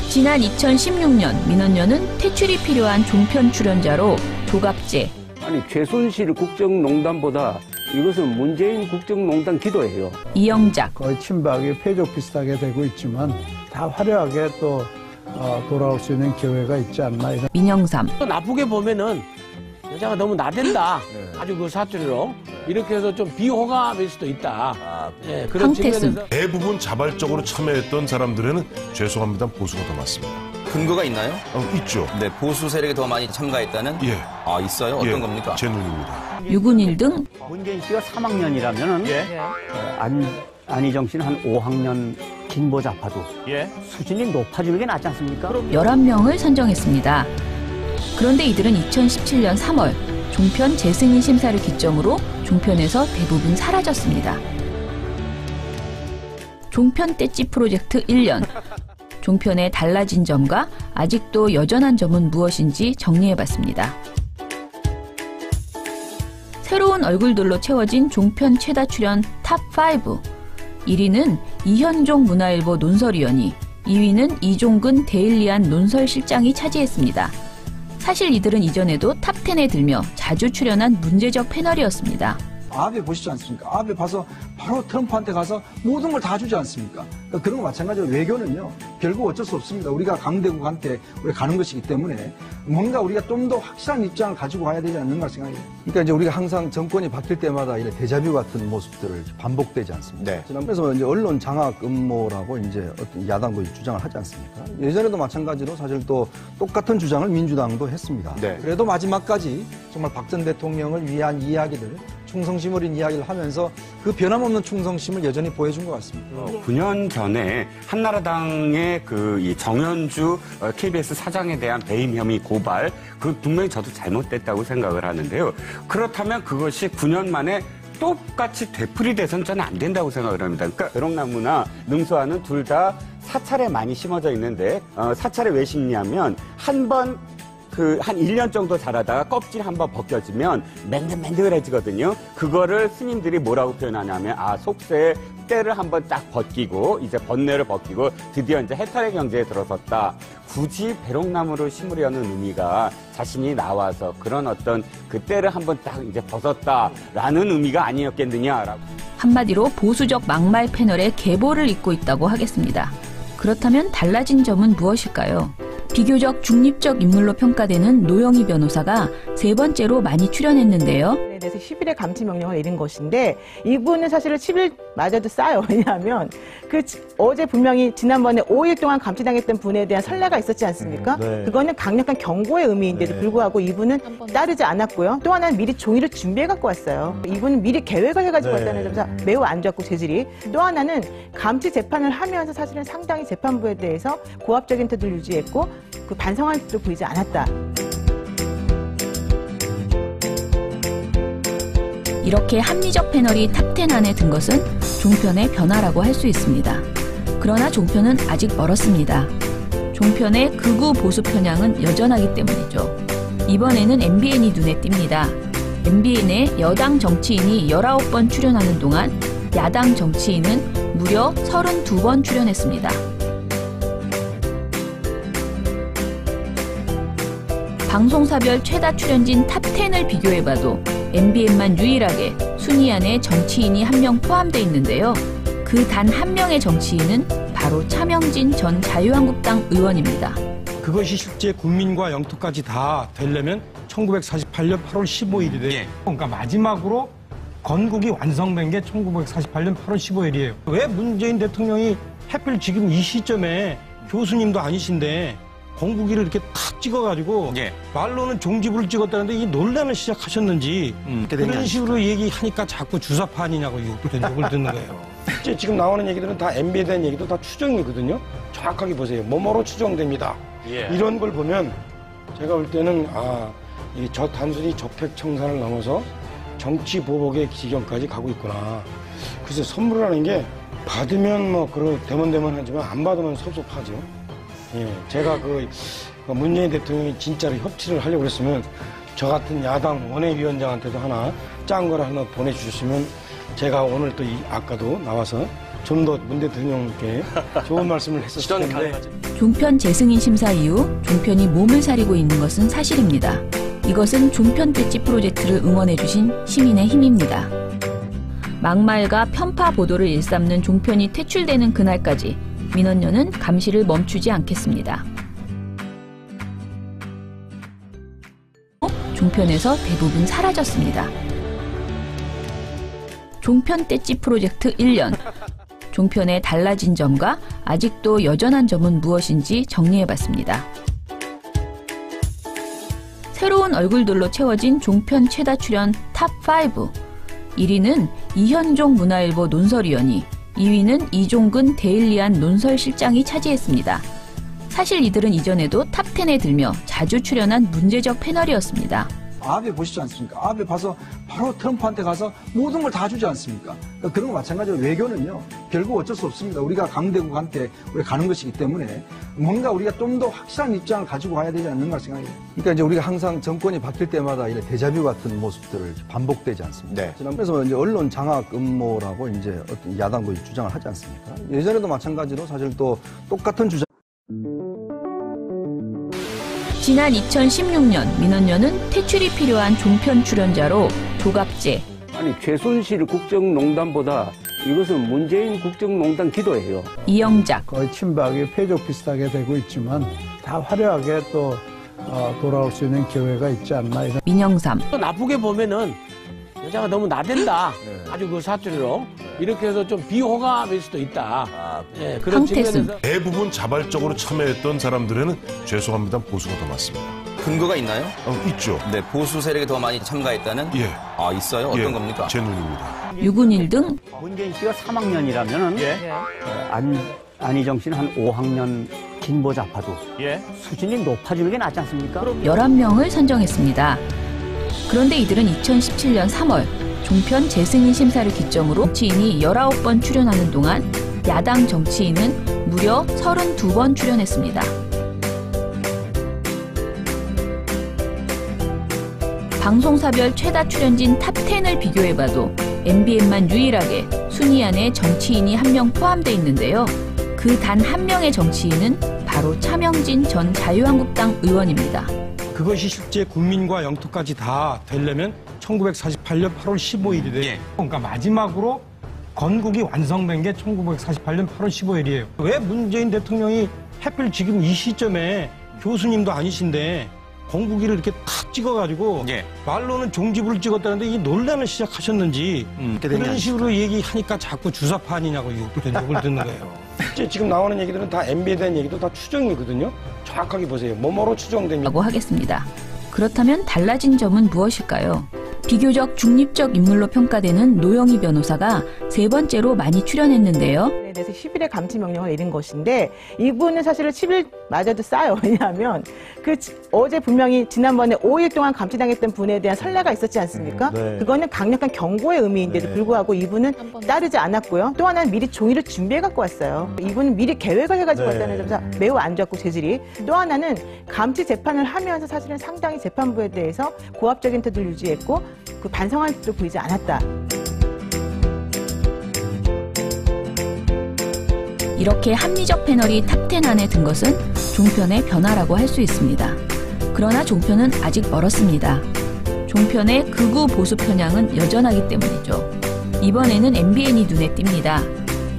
지난 2016년 민원연은 퇴출이 필요한 종편 출연자로 조갑재, 아니 최순실 국정농단보다 이것은 문재인 국정농단 기도예요. 이영작, 거의 친박이 패족 비슷하게 되고 있지만 다 화려하게 또 돌아올 수 있는 기회가 있지 않나. 민영삼, 나쁘게 보면은 여자가 너무 나댄다. 아주 그 사투리로 이렇게 해서 좀 비호감일 수도 있다. 네, 그런 황태순, 측면에서 대부분 자발적으로 참여했던 사람들에는 죄송합니다 보수가 더 많습니다. 근거가 있나요? 있죠. 네, 보수 세력이 더 많이 참가했다는? 예. 아, 있어요? 어떤 겁니까? 제 눈입니다. 유근일 등 문재인 씨가 3학년이라면은 안희정 씨는 한 5학년 진보 좌파도 수준이 높아지는 게 낫지 않습니까? 11명을 선정했습니다. 그런데 이들은 2017년 3월 종편 재승인 심사를 기점으로 종편에서 대부분 사라졌습니다. 종편 떼찌 프로젝트 1년. 종편의 달라진 점과 아직도 여전한 점은 무엇인지 정리해봤습니다. 새로운 얼굴들로 채워진 종편 최다 출연 탑5. 1위는 이현종 문화일보 논설위원이, 2위는 이종근 데일리안 논설실장이 차지했습니다. 사실 이들은 이전에도 탑10에 들며 자주 출연한 문제적 패널이었습니다. 아베 보시지 않습니까? 아베 봐서 바로 트럼프한테 가서 모든 걸 다 주지 않습니까? 그러니까 그런 거 마찬가지로 외교는요, 결국 어쩔 수 없습니다. 우리가 강대국한테 우리가 가는 것이기 때문에 뭔가 우리가 좀 더 확실한 입장을 가지고 가야 되지 않는가 생각해요. 그러니까 이제 우리가 항상 정권이 바뀔 때마다 이런 데자뷰 같은 모습들을 반복되지 않습니까? 네. 그래서 이제 언론 장악 음모라고 이제 어떤 야당도 주장을 하지 않습니까? 예전에도 마찬가지로 사실 또 똑같은 주장을 민주당도 했습니다. 네. 그래도 마지막까지 정말 박 전 대통령을 위한 이야기들, 충성심 어린 이야기를 하면서 그 변함없는 충성심을 여전히 보여준 것 같습니다. 9년 전에 한나라당의 이 정현주 KBS 사장에 대한 배임 혐의 고발, 그 분명히 저도 잘못됐다고 생각을 하는데요. 그렇다면 그것이 9년 만에 똑같이 되풀이돼서는 저는 안 된다고 생각을 합니다. 그러니까 벼룩나무나 능수화는 둘 다 사찰에 많이 심어져 있는데 사찰에 왜 심냐면 한 1년 정도 자라다가 껍질 한번 벗겨지면 맨들맨들해지거든요. 그거를 스님들이 뭐라고 표현하냐면, 속세 때를 한번 딱 벗기고, 이제 번뇌를 벗기고, 드디어 이제 해탈의 경제에 들어섰다. 굳이 벼룩나무를 심으려는 의미가 자신이 나와서 그런 어떤 그 때를 한번 딱 이제 벗었다라는 의미가 아니었겠느냐라고. 한마디로 보수적 막말 패널의 계보를 잇고 있다고 하겠습니다. 그렇다면 달라진 점은 무엇일까요? 비교적 중립적 인물로 평가되는 노영희 변호사가 세 번째로 많이 출연했는데요. 대해서 10일의 감치 명령을 내린 것인데, 이분은 사실은 10일 맞아도 싸요. 왜냐하면 어제 분명히 지난번에 5일 동안 감치당했던 분에 대한 선례가 있었지 않습니까? 그거는 강력한 경고의 의미인데도 불구하고 이분은 따르지 않았고요. 또 하나는 미리 종이를 준비해 갖고 왔어요. 이분은 미리 계획을 해가지고 왔다는 점에서 매우 안 좋았고, 재질이. 또 하나는 감치 재판을 하면서 사실은 상당히 재판부에 대해서 고압적인 태도를 유지했고, 그 반성한 뜻도 보이지 않았다. 이렇게 합리적 패널이 탑10 안에 든 것은 종편의 변화라고 할 수 있습니다. 그러나 종편은 아직 멀었습니다. 종편의 극우 보수 편향은 여전하기 때문이죠. 이번에는 MBN이 눈에 띕니다. MBN에 여당 정치인이 19번 출연하는 동안 야당 정치인은 무려 32번 출연했습니다. 방송사별 최다 출연진 탑10을 비교해봐도 MBN만 유일하게 순위 안에 정치인이 한 명 포함되어 있는데요. 그 단 한 명의 정치인은 바로 차명진 전 자유한국당 의원입니다. 그것이 실제 국민과 영토까지 다 되려면 1948년 8월 15일이래요. 그러니까 마지막으로 건국이 완성된 게 1948년 8월 15일이에요. 왜 문재인 대통령이 하필 지금 이 시점에 교수님도 아니신데 건국기를 이렇게 탁 찍어가지고 말로는 종지부를 찍었다는데 이 논란을 시작하셨는지 그런 식으로 얘기하니까 자꾸 주사파 아니냐고 욕을 듣는 거예요. 지금 나오는 얘기들은 다 MB에 대한 얘기도 다 추정이거든요. 정확하게 보세요. 뭐뭐로 추정됩니다. 이런 걸 보면 제가 볼 때는 저 단순히 적폐 청산을 넘어서 정치 보복의 지경까지 가고 있구나. 글쎄 선물이라는 게 받으면 뭐 대문대문하지만 안 받으면 섭섭하죠. 제가 문재인 대통령이 진짜로 협치를 하려고 그랬으면 저 같은 야당 원외위원장한테도 하나 짠 거를 하나 보내주셨으면 제가 오늘 또 아까도 나와서 좀 더 문 대통령께 좋은 말씀을 했었을 텐데. 종편 재승인 심사 이후 종편이 몸을 사리고 있는 것은 사실입니다. 이것은 종편 떼찌 프로젝트를 응원해주신 시민의 힘입니다. 막말과 편파 보도를 일삼는 종편이 퇴출되는 그날까지 민원연은 감시를 멈추지 않겠습니다. 종편에서 대부분 사라졌습니다. 종편 떼찌 프로젝트 1년. 종편의 달라진 점과 아직도 여전한 점은 무엇인지 정리해봤습니다. 새로운 얼굴들로 채워진 종편 최다 출연 탑5. 1위는 이현종 문화일보 논설위원이, 2위는 이종근 데일리안 논설실장이 차지했습니다. 사실 이들은 이전에도 탑10에 들며 자주 출연한 문제적 패널이었습니다. 아베 보시지 않습니까? 아베 봐서 바로 트럼프한테 가서 모든 걸 다 주지 않습니까? 그러니까 그런 거 마찬가지로 외교는요, 결국 어쩔 수 없습니다. 우리가 강대국한테 우리 가는 것이기 때문에 뭔가 우리가 좀 더 확실한 입장을 가지고 가야 되지 않는가 생각해요. 그러니까 이제 우리가 항상 정권이 바뀔 때마다 이런 데자뷰 같은 모습들을 반복되지 않습니까? 네. 그래서 이제 언론 장악 음모라고 이제 어떤 야당도 주장을 하지 않습니까? 예전에도 마찬가지로 사실 또 똑같은 주장. 지난 2016년 민원연은 퇴출이 필요한 종편 출연자로 조갑재, 아니 최순실 국정농단보다 이것은 문재인 국정농단 기도예요. 이영작, 거의 친박이 패족 비슷하게 되고 있지만 다 화려하게 또 돌아올 수 있는 기회가 있지 않나 이런. 민영삼, 나쁘게 보면은 여자가 너무 나댄다. 아주 그 사투리로. 이렇게 해서 좀 비호감일 수도 있다. 네, 그런 측면에서. 대부분 자발적으로 참여했던 사람들에는 죄송합니다 보수가 더 많습니다. 근거가 있나요? 있죠. 네, 보수 세력이 더 많이 참가했다는? 예. 아, 있어요? 어떤 겁니까? 제 눈입니다. 유근일 등 문재인 씨가 3학년이라면은 안희정 씨는 한 5학년 진보좌파도 수준이 높아지는 게 낫지 않습니까? 11명을 선정했습니다. 그런데 이들은 2017년 3월 종편 재승인 심사를 기점으로 정치인이 19번 출연하는 동안 야당 정치인은 무려 32번 출연했습니다. 방송사별 최다 출연진 탑10을 비교해봐도 MBN만 유일하게 순위 안에 정치인이 한 명 포함되어 있는데요. 그 단 한 명의 정치인은 바로 차명진 전 자유한국당 의원입니다. 그것이 실제 국민과 영토까지 다 되려면 1948년 8월 15일이래요. 그러니까 마지막으로 건국이 완성된 게 1948년 8월 15일이에요. 왜 문재인 대통령이 하필 지금 이 시점에 교수님도 아니신데 건국일을 이렇게 탁 찍어가지고 말로는 종지부를 찍었다는데 이 논란을 시작하셨는지 그런 식으로 얘기하니까 자꾸 주사파 아니냐고 욕을 듣는 거예요. 지금 나오는 얘기들은 다 MB에 대한 얘기도 다 추정이거든요. 정확하게 보세요. 뭐뭐로 추정됩니다. 라고 하겠습니다. 그렇다면 달라진 점은 무엇일까요? 비교적 중립적 인물로 평가되는 노영희 변호사가 세 번째로 많이 출연했는데요. 대해서 10일의 감치 명령을 내린 것인데 이분은 사실은 10일마저도 싸요. 왜냐하면 어제 분명히 지난번에 5일 동안 감치당했던 분에 대한 선례가 있었지 않습니까? 그거는 강력한 경고의 의미인데도 불구하고 이분은 따르지 않았고요. 또 하나는 미리 종이를 준비해 갖고 왔어요. 이분은 미리 계획을 해가지고 왔다는 점에서 매우 안 좋았고 재질이. 또 하나는 감치 재판을 하면서 사실은 상당히 재판부에 대해서 고압적인 태도를 유지했고 그 반성할 듯도 보이지 않았다. 이렇게 합리적 패널이 탑10 안에 든 것은 종편의 변화라고 할 수 있습니다. 그러나 종편은 아직 멀었습니다. 종편의 극우 보수 편향은 여전하기 때문이죠. 이번에는 MBN이 눈에 띕니다.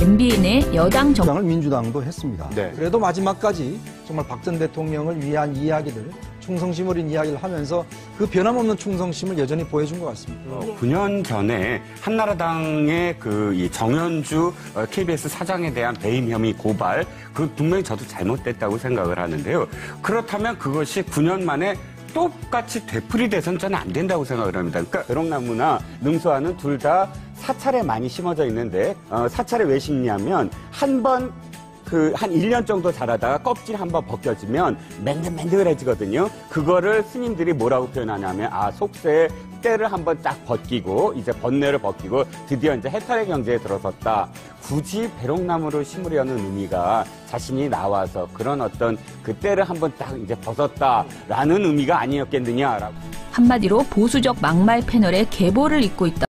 MBN의 여당 정당을 민주당도 했습니다. 네. 그래도 마지막까지 정말 박 전 대통령을 위한 이야기들, 충성심 어린 이야기를 하면서 그 변함없는 충성심을 여전히 보여준 것 같습니다. 9년 전에 한나라당의 이 정현주 KBS 사장에 대한 배임 혐의 고발, 그 분명히 저도 잘못됐다고 생각을 하는데요. 그렇다면 그것이 9년 만에 똑같이 되풀이돼서는 저는 안 된다고 생각을 합니다. 그러니까 벼룩나무나 능수화는 둘 다 사찰에 많이 심어져 있는데 사찰에 왜 심냐면 한 1년 정도 자라다가 껍질 한번 벗겨지면 맨들맨들해지거든요. 그거를 스님들이 뭐라고 표현하냐면 속세 때를 한번 딱 벗기고 이제 번뇌를 벗기고 드디어 이제 해탈의 경제에 들어섰다. 굳이 벼룩나무를 심으려는 의미가 자신이 나와서 그런 어떤 그 때를 한번 딱 이제 벗었다라는 의미가 아니었겠느냐라고. 한마디로 보수적 막말 패널의 계보를 잇고 있다.